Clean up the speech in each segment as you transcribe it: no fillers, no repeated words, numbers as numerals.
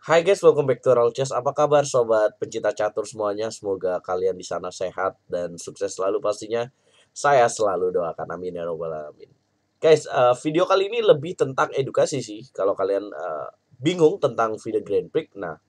Hai guys, welcome back to Roll Chess. Apa kabar sobat pencinta catur semuanya? Semoga kalian di sana sehat dan sukses selalu pastinya. Saya selalu doakan, amin ya robbal alamin. Guys, video kali ini lebih tentang edukasi sih. Kalau kalian bingung tentang FIDE Grand Prix, nah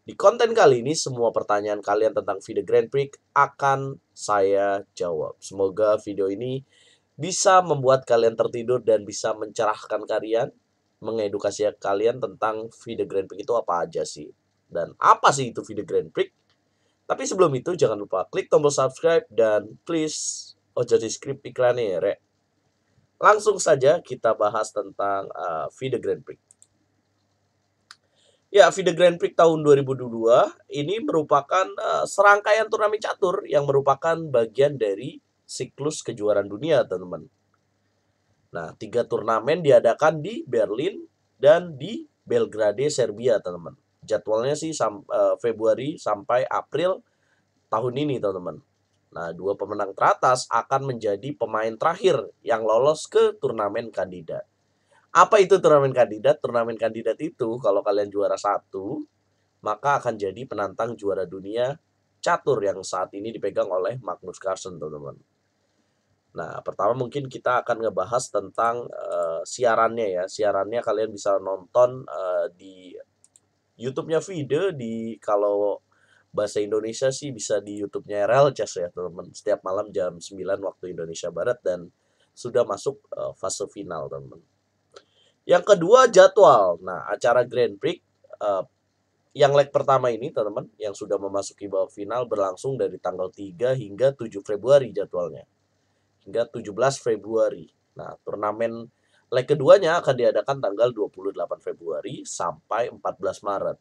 di konten kali ini semua pertanyaan kalian tentang FIDE Grand Prix akan saya jawab. Semoga video ini bisa membuat kalian tertidur dan bisa mencerahkan kalian, mengedukasi kalian tentang FIDE Grand Prix itu apa aja sih. Dan apa sih itu FIDE Grand Prix? Tapi sebelum itu jangan lupa klik tombol subscribe dan please ojo di script iklannya ya, Rek. Langsung saja kita bahas tentang FIDE Grand Prix. Ya, FIDE Grand Prix tahun 2022 ini merupakan serangkaian turnamen catur yang merupakan bagian dari siklus kejuaraan dunia, teman-teman. Nah, 3 turnamen diadakan di Berlin dan di Belgrade, Serbia, teman-teman. Jadwalnya sih Februari sampai April tahun ini, teman-teman. Nah, 2 pemenang teratas akan menjadi pemain terakhir yang lolos ke turnamen kandidat. Apa itu turnamen kandidat? Turnamen kandidat itu kalau kalian juara 1, maka akan jadi penantang juara dunia catur yang saat ini dipegang oleh Magnus Carlsen, teman-teman. Nah, pertama mungkin kita akan ngebahas tentang siarannya ya. Siarannya kalian bisa nonton di YouTube-nya FIDE, di kalau bahasa Indonesia sih bisa di YouTube-nya RL Chess ya, teman-teman. Setiap malam jam 9 waktu Indonesia Barat dan sudah masuk fase final, teman-teman. Yang kedua, jadwal. Nah, acara Grand Prix yang leg pertama ini, teman-teman, yang sudah memasuki babak final berlangsung dari tanggal 3 hingga 7 Februari jadwalnya. Hingga 17 Februari. Nah, turnamen leg keduanya akan diadakan tanggal 28 Februari sampai 14 Maret.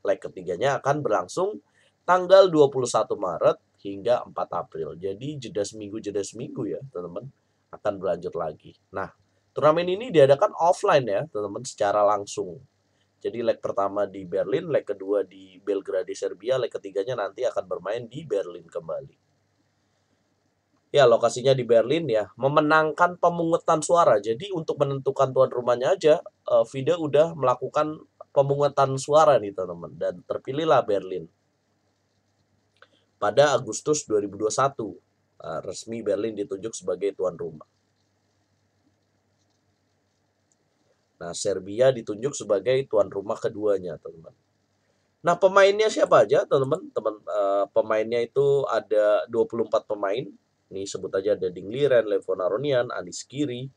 Leg ketiganya akan berlangsung tanggal 21 Maret hingga 4 April. Jadi jeda seminggu ya, teman-teman. Akan berlanjut lagi. Nah, turnamen ini diadakan offline ya, teman-teman, secara langsung. Jadi leg pertama di Berlin, leg kedua di Belgrade, Serbia, leg ketiganya nanti akan bermain di Berlin kembali. Ya, lokasinya di Berlin ya, memenangkan pemungutan suara. Jadi untuk menentukan tuan rumahnya aja, FIDE udah melakukan pemungutan suara nih, teman-teman, dan terpilihlah Berlin. Pada Agustus 2021, resmi Berlin ditunjuk sebagai tuan rumah. Nah, Serbia ditunjuk sebagai tuan rumah keduanya, teman-teman. Nah, pemainnya siapa aja, teman-teman? Pemainnya itu ada 24 pemain. Nih sebut aja ada Ding Liren, Levon Aronian, Anis Giri,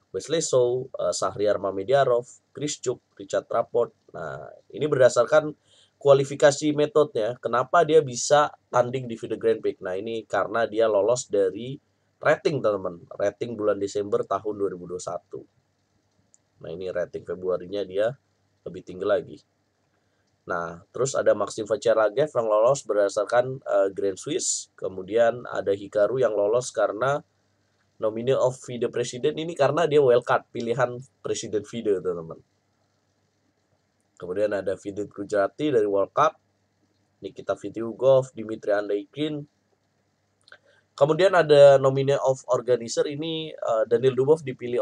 Wesley Sow, Shahriar Mamediarov, Chris Chuk, Richard Rapport. Nah, ini berdasarkan kualifikasi metodenya. Kenapa dia bisa tanding di FIDE Grand Prix? Nah, ini karena dia lolos dari rating, teman-teman. Rating bulan Desember tahun 2021. Nah, ini rating Februarinya dia lebih tinggi lagi. Nah, terus ada Maxim Vachier-Lagev yang lolos berdasarkan Grand Swiss. Kemudian ada Hikaru yang lolos karena nominee of FIDE President, ini karena dia wildcard pilihan Presiden FIDE, teman-teman. Kemudian ada Vidit Gujarati dari World Cup, Nikita Vitiugov, Dimitri Andaikin. Kemudian ada nominee of organizer, ini Daniil Dubov dipilih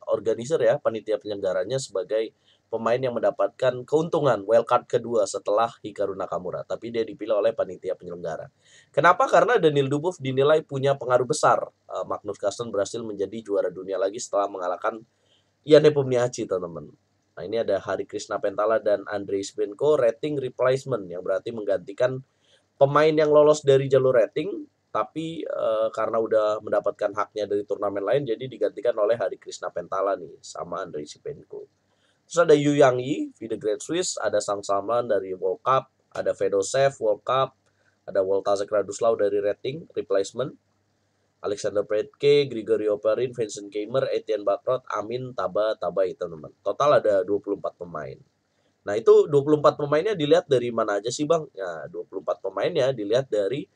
organizer ya, panitia penyelenggaranya, sebagai pemain yang mendapatkan keuntungan wildcard kedua setelah Hikaru Nakamura, tapi dia dipilih oleh panitia penyelenggara. Kenapa? Karena Daniil Dubov dinilai punya pengaruh besar. Magnus Carlsen berhasil menjadi juara dunia lagi setelah mengalahkan Ian Nepomniachtchi, teman-teman. Nah, ini ada Hari Krishna Pentala dan Andrei Sbenko rating replacement, yang berarti menggantikan pemain yang lolos dari jalur rating, tapi karena udah mendapatkan haknya dari turnamen lain, jadi digantikan oleh Hari Krishna Pentala nih sama Andrei Sbenko. Terus ada Yu Yang Yi, FIDE Grand Swiss, ada Sang Salman dari World Cup, ada Fedosev World Cup, ada Wojciech Raduslaw dari rating replacement, Alexander Predke, Grigory Operin, Vincent Keimer, Etienne Bakrot, Amin Tabai, teman-teman. Total ada 24 pemain. Nah, itu 24 pemainnya dilihat dari mana aja sih, Bang? Ya, 24 pemainnya dilihat dari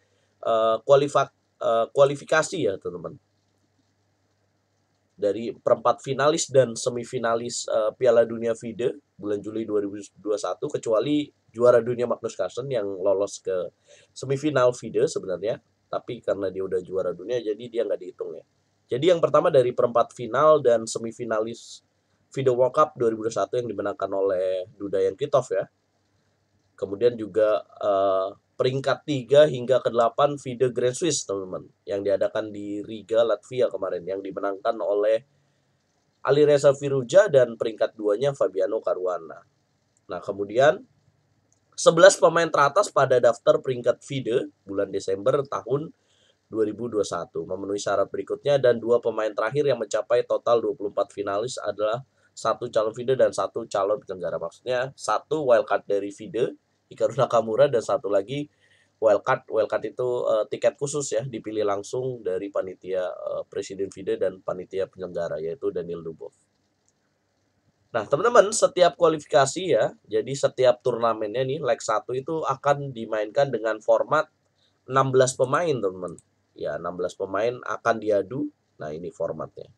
kualifikasi ya, teman-teman. Dari perempat finalis dan semifinalis Piala Dunia FIDE bulan Juli 2021, kecuali juara dunia Magnus Carlsen yang lolos ke semifinal FIDE sebenarnya, tapi karena dia udah juara dunia jadi dia nggak dihitung ya. Jadi yang pertama dari perempat final dan semifinalis FIDE World Cup 2021 yang dimenangkan oleh Duda Yankitov ya. Kemudian juga peringkat 3 hingga ke-8 FIDE Grand Swiss, teman-teman, yang diadakan di Riga, Latvia kemarin, yang dimenangkan oleh Alireza Firuja dan peringkat 2-nya Fabiano Caruana. Nah, kemudian 11 pemain teratas pada daftar peringkat FIDE bulan Desember tahun 2021 memenuhi syarat berikutnya, dan 2 pemain terakhir yang mencapai total 24 finalis adalah 1 calon FIDE dan 1 calon penyelenggara. Maksudnya 1 wildcard dari FIDE, Hikaru Nakamura, dan 1 lagi wildcard. Wildcard itu tiket khusus ya, dipilih langsung dari panitia presiden FIDE dan panitia penyelenggara, yaitu Daniel Dubov. Nah, teman-teman, setiap kualifikasi ya, jadi setiap turnamennya nih, leg 1 itu akan dimainkan dengan format 16 pemain, teman-teman. Ya, 16 pemain akan diadu. Nah, ini formatnya.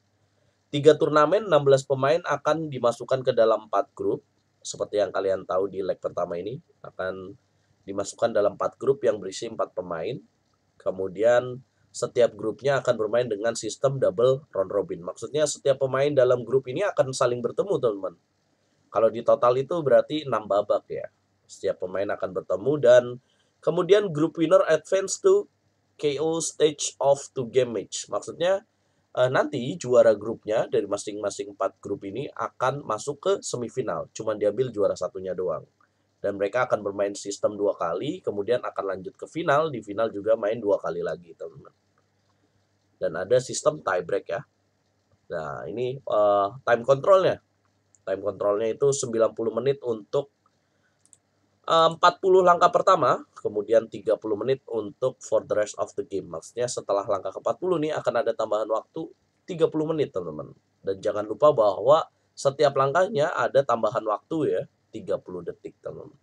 3 turnamen, 16 pemain akan dimasukkan ke dalam 4 grup. Seperti yang kalian tahu di leg pertama ini, akan dimasukkan dalam 4 grup yang berisi 4 pemain. Kemudian setiap grupnya akan bermain dengan sistem double round robin. Maksudnya setiap pemain dalam grup ini akan saling bertemu, teman-teman. Kalau di total itu berarti 6 babak ya. Setiap pemain akan bertemu, dan kemudian group winner advance to KO stage of 2 game match. Maksudnya nanti juara grupnya dari masing-masing 4 grup ini akan masuk ke semifinal. Cuman diambil juara satunya doang. Dan mereka akan bermain sistem 2 kali, kemudian akan lanjut ke final. Di final juga main 2 kali lagi, teman-teman. Dan ada sistem tie break ya. Nah, ini time controlnya. Time controlnya itu 90 menit untuk 40 langkah pertama, kemudian 30 menit untuk for the rest of the game. Maksudnya setelah langkah ke-40 nih akan ada tambahan waktu 30 menit, teman-teman. Dan jangan lupa bahwa setiap langkahnya ada tambahan waktu ya, 30 detik, teman-teman.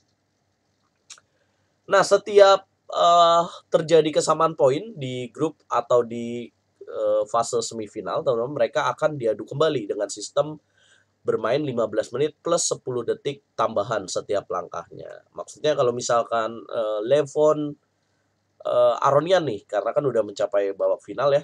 Nah, setiap terjadi kesamaan poin di grup atau di fase semifinal, teman-teman, mereka akan diadu kembali dengan sistem bermain 15 menit plus 10 detik tambahan setiap langkahnya. Maksudnya kalau misalkan Levon Aronian nih, karena kan udah mencapai babak final ya,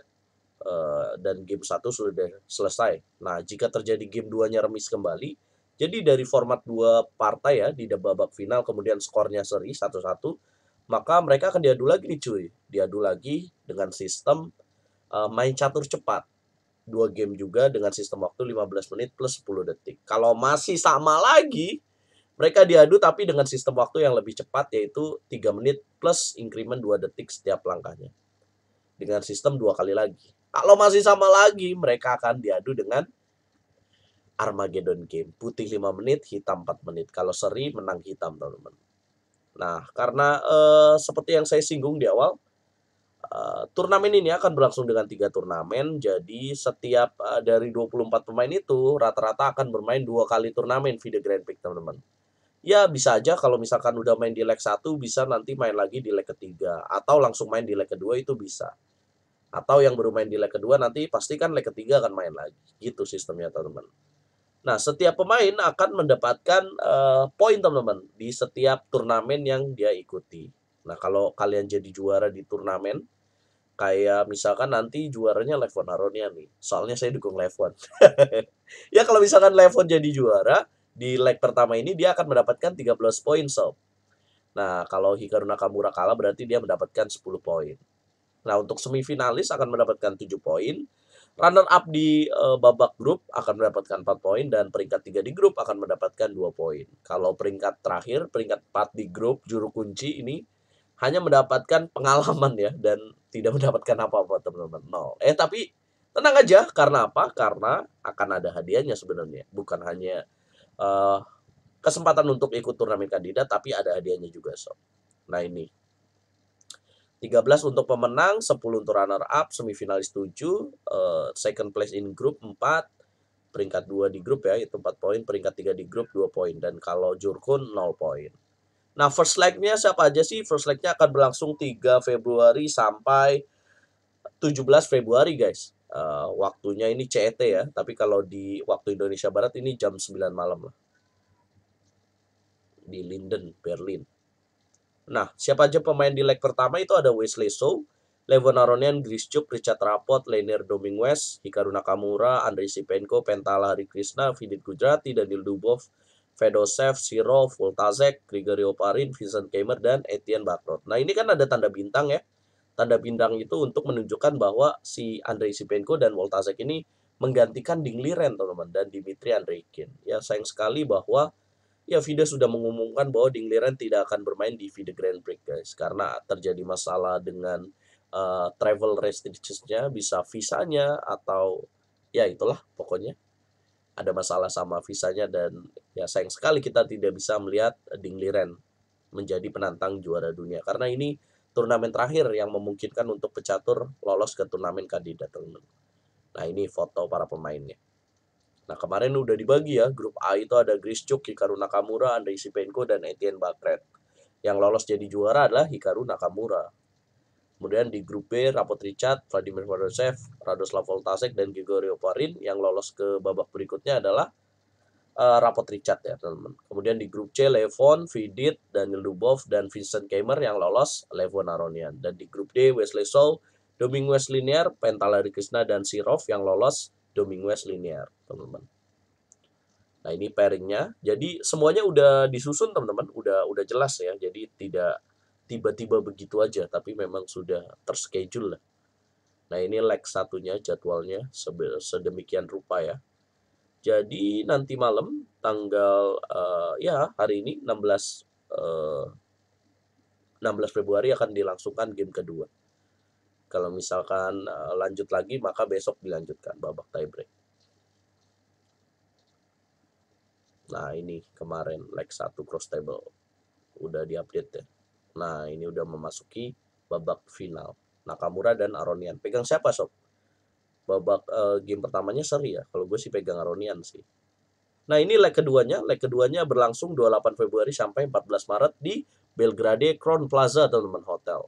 dan game 1 sudah selesai. Nah, jika terjadi game 2-nya remis kembali, jadi dari format 2 partai ya di babak final, kemudian skornya seri 1-1, maka mereka akan diadu lagi nih cuy. Diadu lagi dengan sistem main catur cepat. 2 game juga dengan sistem waktu 15 menit plus 10 detik. Kalau masih sama lagi, mereka diadu tapi dengan sistem waktu yang lebih cepat, yaitu 3 menit plus increment 2 detik setiap langkahnya. Dengan sistem 2 kali lagi. Kalau masih sama lagi, mereka akan diadu dengan Armageddon game. Putih 5 menit, hitam 4 menit. Kalau seri, menang hitam, teman-teman. Nah, karena seperti yang saya singgung di awal, turnamen ini akan berlangsung dengan 3 turnamen. Jadi setiap dari 24 pemain itu rata-rata akan bermain 2 kali turnamen FIDE Grand Prix, teman-teman. Ya, bisa aja kalau misalkan udah main di leg 1 bisa nanti main lagi di leg ketiga, atau langsung main di leg kedua itu bisa. Atau yang baru main di leg kedua nanti pastikan leg ketiga akan main lagi. Gitu sistemnya, teman-teman. Nah, setiap pemain akan mendapatkan poin, teman-teman, di setiap turnamen yang dia ikuti. Nah, kalau kalian jadi juara di turnamen, kayak misalkan nanti juaranya Levon Aronian nih. Soalnya saya dukung Levon. Ya, kalau misalkan Levon jadi juara, di leg pertama ini dia akan mendapatkan 13 poin, sob. Nah, kalau Hikaru Nakamura kalah berarti dia mendapatkan 10 poin. Nah, untuk semifinalis akan mendapatkan 7 poin. Runner up di babak grup akan mendapatkan 4 poin, dan peringkat 3 di grup akan mendapatkan 2 poin. Kalau peringkat terakhir, peringkat 4 di grup juru kunci ini hanya mendapatkan pengalaman ya, dan tidak mendapatkan apa-apa, teman-teman. No. Tapi tenang aja, karena apa? Karena akan ada hadiahnya sebenarnya. Bukan hanya kesempatan untuk ikut turnamen kandidat, tapi ada hadiahnya juga, sob. Nah, ini 13 untuk pemenang, 10 untuk runner up, semifinalis 7, second place in group 4, peringkat 2 di grup ya, itu 4 poin, peringkat 3 di grup 2 poin, dan kalau Jurkun 0 poin. Nah, first leg-nya siapa aja sih? First leg-nya akan berlangsung 3 Februari sampai 17 Februari, guys. Waktunya ini CET ya, tapi kalau di waktu Indonesia Barat ini jam 9 malam lah. Di Linden, Berlin. Nah, siapa aja pemain di leg pertama itu ada Wesley So, Levon Aronian, Grischuk, Richard Rapport, Lenier Dominguez, Hikaru Nakamura, Andrei Sipenko, Pentala Harikrishna, Vidit Gujrati, Daniil Dubov, Fedosev, Sirov, Voltazek, Grigory Oparin, Vincent Keimer, dan Etienne Bacrot. Nah, ini kan ada tanda bintang ya. Tanda bintang itu untuk menunjukkan bahwa si Andrei Sipenko dan Voltazek ini menggantikan Ding Liren, teman-teman, dan Dimitri Andreikin. Ya, sayang sekali bahwa ya FIDE sudah mengumumkan bahwa Ding Liren tidak akan bermain di FIDE Grand Prix, guys, karena terjadi masalah dengan travel restrictions-nya, bisa visanya atau ya itulah pokoknya ada masalah sama visanya, dan ya sayang sekali kita tidak bisa melihat Ding Liren menjadi penantang juara dunia karena ini turnamen terakhir yang memungkinkan untuk pecatur lolos ke turnamen kandidat, teman-teman. Nah, ini foto para pemainnya. Nah, kemarin udah dibagi ya, grup A itu ada Grischuk, Hikaru Nakamura, Andrei Sipenko, dan Etienne Bacrot. Yang lolos jadi juara adalah Hikaru Nakamura. Kemudian di grup B, Rapport Richard, Vladimir Fedosev, Radoslav Voltazek, dan Grigory Oparin. Yang lolos ke babak berikutnya adalah Rapport Richard ya, teman-teman. Kemudian di grup C, Levon, Vidit, Daniil Dubov, dan Vincent Keimer. Yang lolos Levon Aronian. Dan di grup D, Wesley So, Dominguez Linear, Pentala Harikrishna, dan Sirov. Yang lolos Dominguez Linear, teman-teman. Nah, ini pairingnya. Jadi semuanya udah disusun, teman-teman. Udah jelas ya. Jadi tidak tiba-tiba begitu aja, tapi memang sudah terschedule lah. Nah, ini leg satunya jadwalnya sedemikian rupa ya. Jadi nanti malam tanggal ya hari ini 16 Februari akan dilangsungkan game kedua. Kalau misalkan lanjut lagi, maka besok dilanjutkan babak tiebreak. Nah, ini kemarin leg 1 cross table udah diupdate ya. Nah, ini udah memasuki babak final. Nakamura dan Aronian. Pegang siapa, Sob? Babak game pertamanya seri ya. Kalau gue sih pegang Aronian sih. Nah, ini leg keduanya. Leg keduanya berlangsung 28 Februari sampai 14 Maret di Belgrade Crown Plaza, teman-teman, hotel.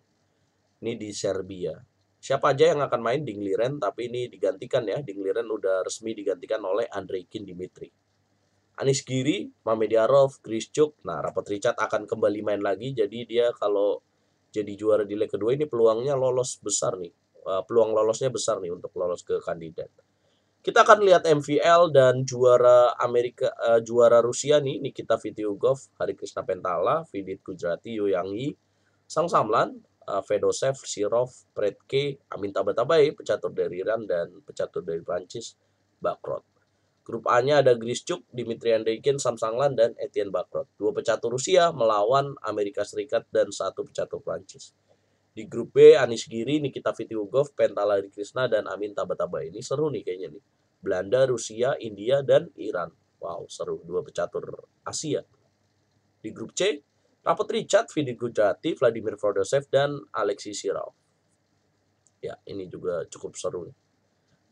Ini di Serbia. Siapa aja yang akan main? Ding Liren, tapi ini digantikan ya. Ding Liren udah resmi digantikan oleh Andreikin Dimitri. Anish Giri, Mamediarov, Grischuk. Nah, Rapport Richard akan kembali main lagi. Jadi dia kalau jadi juara di leg kedua ini peluangnya lolos besar nih. Peluang lolosnya besar nih untuk lolos ke kandidat. Kita akan lihat MVL dan juara juara Rusia nih, Nikita Vitiugov, Harikrishna Pentala, Vidit Gujrati, Yu Yang Yi, Sang Samlan, Fedosev, Sirov, Predke, Amin Tabatabai, pecatur dari Iran, dan pecatur dari Prancis, Bacrot. Grup A-nya ada Grischuk, Dimitri Andreikin, Sam Sanglan, dan Etienne Bacrot. 2 pecatur Rusia melawan Amerika Serikat dan 1 pecatur Prancis. Di grup B, Anish Giri, Nikita Vitiugov, Pentala Harikrishna, dan Amin Tabatabai. Ini seru nih kayaknya nih. Belanda, Rusia, India, dan Iran. Wow, seru. 2 pecatur Asia. Di grup C, Rapport Richard, Vidit Gujrati, Vladimir Fedosev, dan Alexei Sirov. Ya, ini juga cukup seru nih.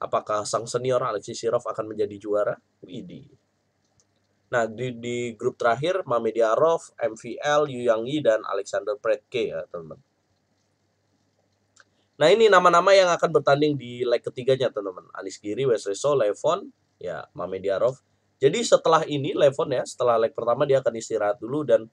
Apakah sang senior Alexei Sirov akan menjadi juara? Widih. Nah, di grup terakhir, Mamediarov, MVL, Yu Yang Yi, dan Alexander Predke ya, teman-teman. Nah, ini nama-nama yang akan bertanding di leg ketiganya, teman-teman. Anish Giri, Wesley So, Levon, ya, Mamediarov. Jadi setelah ini, Levon ya, setelah leg pertama dia akan istirahat dulu dan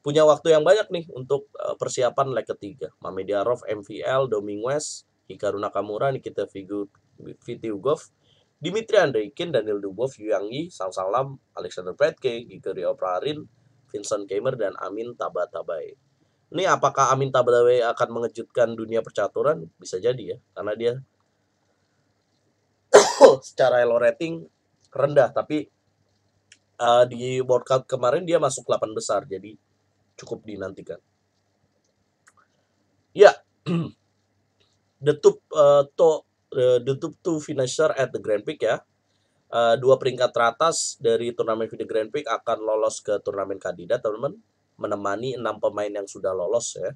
punya waktu yang banyak nih untuk persiapan leg ketiga. Mamediarov, MVL, Dominguez, Hikaru Nakamura, Nikita Vitiugov, Dimitri Andreikin, Daniil Dubov, Yu Yang Yi, Sang Salam, Alexander Predke, Grigory Oparin, Vincent Keimer, dan Amin Tabatabai. Ini apakah Amin Tabatabai akan mengejutkan dunia percaturan? Bisa jadi ya, karena dia secara elo rating rendah, tapi di World Cup kemarin dia masuk 8 besar, jadi cukup dinantikan. Ya, the top two finisher at the Grand Prix ya. 2 peringkat teratas dari turnamen FIDE Grand Prix akan lolos ke turnamen kandidat, teman-teman, menemani 6 pemain yang sudah lolos ya.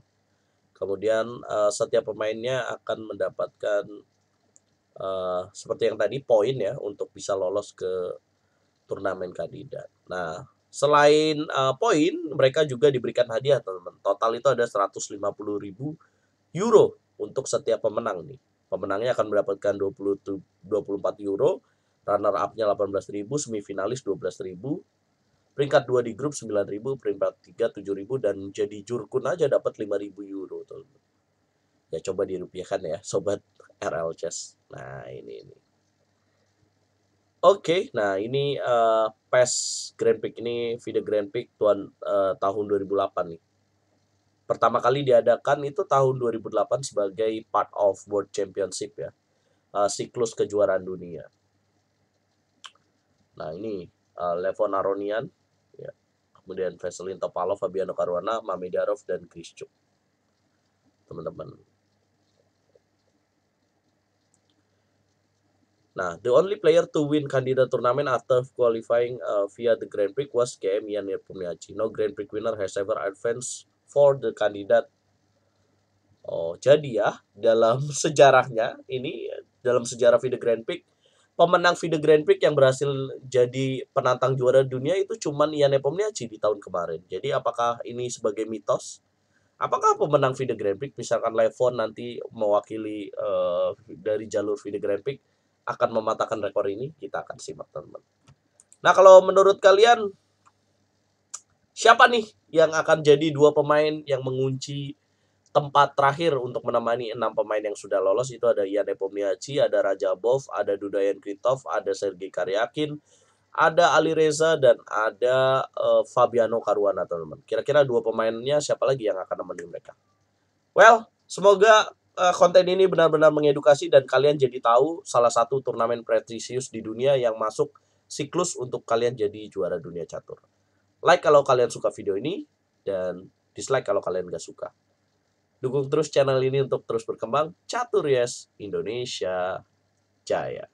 Kemudian setiap pemainnya akan mendapatkan seperti yang tadi poin ya untuk bisa lolos ke turnamen kandidat. Nah, selain poin, mereka juga diberikan hadiah, teman-teman. Total itu ada 150.000 euro untuk setiap pemenang nih. Pemenangnya akan mendapatkan 24 euro, runner up-nya 18.000, semifinalis 12.000, peringkat 2 di grup 9.000, peringkat 3 7.000, dan jadi jurkun aja dapat 5.000 euro, teman-teman. Ya coba dirupiahkan ya, sobat RL Chess. Nah, ini. Oke, nah ini PES Grand Prix ini video Grand Prix tahun 2008 nih. Pertama kali diadakan itu tahun 2008 sebagai part of World Championship ya, siklus kejuaraan dunia. Nah ini Levon Aronian, ya. Kemudian Veselin Topalov, Fabiano Caruana, Mamedyarov, dan Grischuk, teman-teman. Nah, the only player to win Candida tournament after qualifying via the Grand Prix was KM Ian Nepomniachtchi. No Grand Prix winner has ever advanced for the candidate. Oh, jadi ya, dalam sejarahnya ini, dalam sejarah FIDE Grand Prix, pemenang FIDE Grand Prix yang berhasil jadi penantang juara dunia itu cuman Ian Nepomniachtchi di tahun kemarin. Jadi apakah ini sebagai mitos? Apakah pemenang FIDE Grand Prix, misalkan Levon nanti mewakili dari jalur FIDE Grand Prix, akan mematahkan rekor ini? Kita akan simak, teman-teman. Nah, kalau menurut kalian, siapa nih yang akan jadi dua pemain yang mengunci tempat terakhir untuk menemani 6 pemain yang sudah lolos? Itu ada Ian Nepomniachtchi, ada Rajabov, ada Dudayan Kritov, ada Sergei Karyakin, ada Ali Reza, dan ada Fabiano Caruana, teman-teman. Kira-kira dua pemainnya siapa lagi yang akan menemani mereka? Well, semoga konten ini benar-benar mengedukasi dan kalian jadi tahu salah satu turnamen prestisius di dunia yang masuk siklus untuk kalian jadi juara dunia catur. Like kalau kalian suka video ini, dan dislike kalau kalian gak suka. Dukung terus channel ini untuk terus berkembang. Catur Yes Indonesia Jaya.